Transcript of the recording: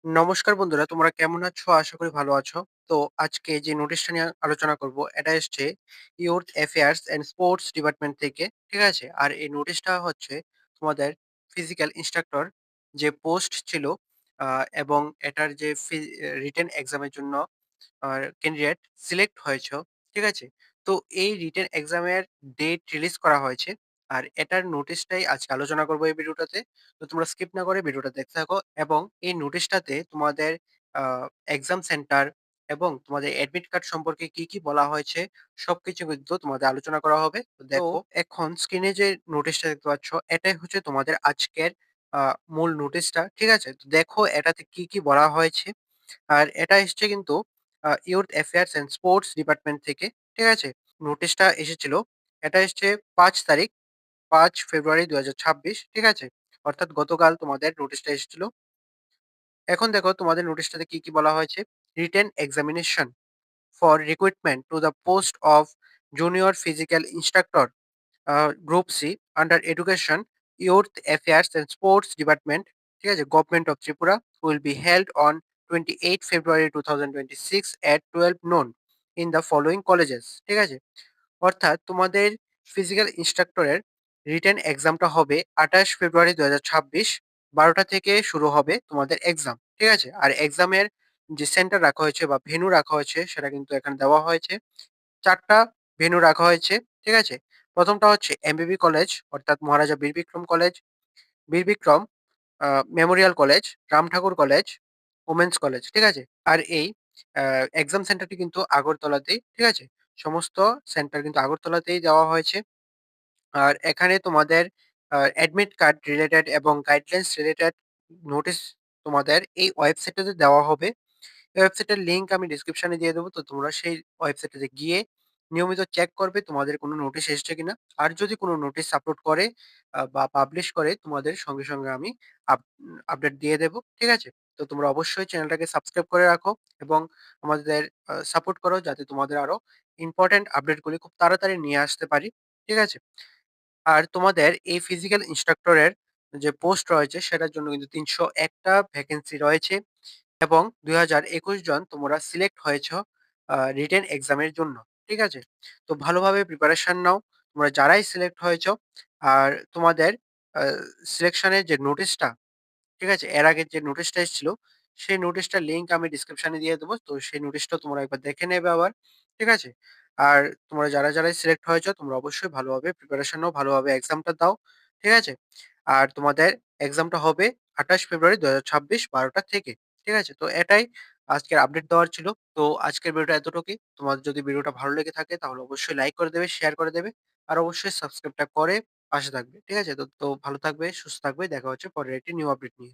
নমস্কার বন্ধুরা, তোমরা কেমন আছো? আশা করি ভালো আছো। তো আজকে যে নোটিশটা নিয়ে আলোচনা করব, এটা এসছে youth affairs and sports department থেকে। ঠিক আছে? আর এই নোটিশটা হচ্ছে তোমাদের ফিজিক্যাল ইন্সট্রাক্টর যে পোস্ট ছিল আ এবং এটার যে রিটেন এক্সামের জন্য ক্যান্ডিডেট সিলেক্ট হয়েছো, ঠিক আছে? তো এই রিটেন এক্সামের ডেট রিলিজ করা হয়েছে। আর এটার নোটিশটাই আজকে আলোচনা করব এই ভিডিওটাতে। তো তোমরা স্কিপ না করে ভিডিওটা দেখতে থাকো এবং এই নোটিশটাতে তোমাদের আ এক্সাম সেন্টার এবং তোমাদের অ্যাডমিট কার্ড সম্পর্কে কি বলা হয়েছে সবকিছু কিন্তু তোমাদের আলোচনা করা হবে। তো দেখো এখন স্ক্রিনে যে নোটিশটা দেখতে পাচ্ছ, এটাই হচ্ছে তোমাদের আজকের আ মূল নোটিশটা। ঠিক আছে? তো দেখো এটাতে কি বলা হয়েছে। আর এটা এসছে কিন্তু youth affairs and sports department থেকে। ঠিক আছে? নোটিশটা এসেছিল। এটা এসছে ৫ তারিখ, ৫ ফেব্রুয়ারি ২০২৬। ঠিক আছে? অর্থাৎ গতকাল তোমাদের নোটিশটা এসেছিল। এখন দেখো তোমাদের নোটিশটাতে কি বলা হয়েছে। Written examination for recruitment to the post of junior physical instructor group C under education, youth affairs and sports department, ঠিক আছে? Government of Tripura will be held on 28 February 2026 at 12 noon in the following colleges। ঠিক আছে? অর্থাৎ তোমাদের physical ইন্সট্রাক্টরের written এক্সামটা হবে ২৮ ফেব্রুয়ারি ২০২৬, ১২টা থেকে শুরু হবে তোমাদের এক্সাম। ঠিক আছে? আর এক্সামের যে সেন্টার রাখা হয়েছে বা ভেন্যু রাখা হয়েছে সেটা কিন্তু এখানে দেওয়া হয়েছে। ৪ টা ভেন্যু রাখা হয়েছে। ঠিক আছে? ১ম টা হচ্ছে এমবিবি কলেজ অর্থাৎ মহারাজা বীরবিক্রম কলেজ, বীরবিক্রম আ মেমোরিয়াল কলেজ, রাম ঠাকুর কলেজ, ওমেন্স কলেজ। ঠিক আছে? আর এই আ এক্সাম সেন্টারটি কিন্তু আগরতলাতেই। ঠিক আছে? সমস্ত সেন্টার কিন্তু আগরতলাতেই দেওয়া হয়েছে। আর এখানে তোমাদের অ্যাডমিট কার্ড রিলেটেড এবং গাইডলাইনস রিলেটেড নোটিশ তোমাদের এই ওয়েবসাইটটাতে দেওয়া হবে। এই ওয়েবসাইটের লিংক আমি ডেসক্রিপশনে দিয়ে দেবো। তো তোমরা সেই ওয়েবসাইটটাতে গিয়ে নিয়মিত চেক করবে তোমাদের কোনো নোটিশ এসছে কিনা। আর যদি কোনো নোটিশ আপলোড করে বা পাবলিশ করে তোমাদের সঙ্গে আমি আপ আপডেট দিয়ে দেব। ঠিক আছে? তো তোমরা অবশ্যই চ্যানেলটাকে সাবস্ক্রাইব করে রাখো এবং আমাদের সাপোর্ট করো যাতে তোমাদের আরো ইম্পোর্টেন্ট আপডেটগুলি খুব তাড়াতাড়ি নিয়ে আসতে পারি। ঠিক আছে? আর তোমাদের এই ফিজিক্যাল ইন্সট্রাক্টরের যে পোস্ট রয়েছে সেটার জন্য কিন্তু ৩০১ টা ভ্যাকেন্সি রয়েছে এবং ২০২১ জন তোমরা সিলেক্ট হয়েছ রিটেন এক্সামের জন্য। ঠিক আছে? তো ভালোভাবে প্রিপারেশন নাও। তোমরা যারাই সিলেক্ট হয়েছ আর তোমাদের আ সিলেকশনের যে নোটিশটা, ঠিক আছে? এর আগের যে নোটিশটা এসেছিল, সেই নোটিশটার লিংক আমি ডেসক্রিপশনে দিয়ে দেবো। তো সেই নোটিশটাও তোমরা একবার দেখে নেবে আবার। ঠিক আছে? আর তোমরা যারাই সিলেক্ট হয়েছ তোমরা অবশ্যই ভালোভাবে প্রিপারেশন নাও, ভালোভাবে এক্সামটা দাও। ঠিক আছে? আর তোমাদের এক্সামটা হবে ২৮ ফেব্রুয়ারি ২০২৬, ১২টা থেকে। ঠিক আছে? তো এটাই আজকের আপডেট দেওয়ার ছিল। তো আজকের ভিডিওটা এতটুকুই। তোমার যদি ভিডিওটা ভালো লেগে থাকে তাহলে অবশ্যই লাইক করে দেবে, শেয়ার করে দেবে। আর অবশ্যই সাবস্ক্রাইবটা করে পাশে থাকবে। ঠিক আছে? তো ভালো থাকবে, সুস্থ থাকবে। দেখা হচ্ছে পরের একটি নিউ আপডেট নিয়ে।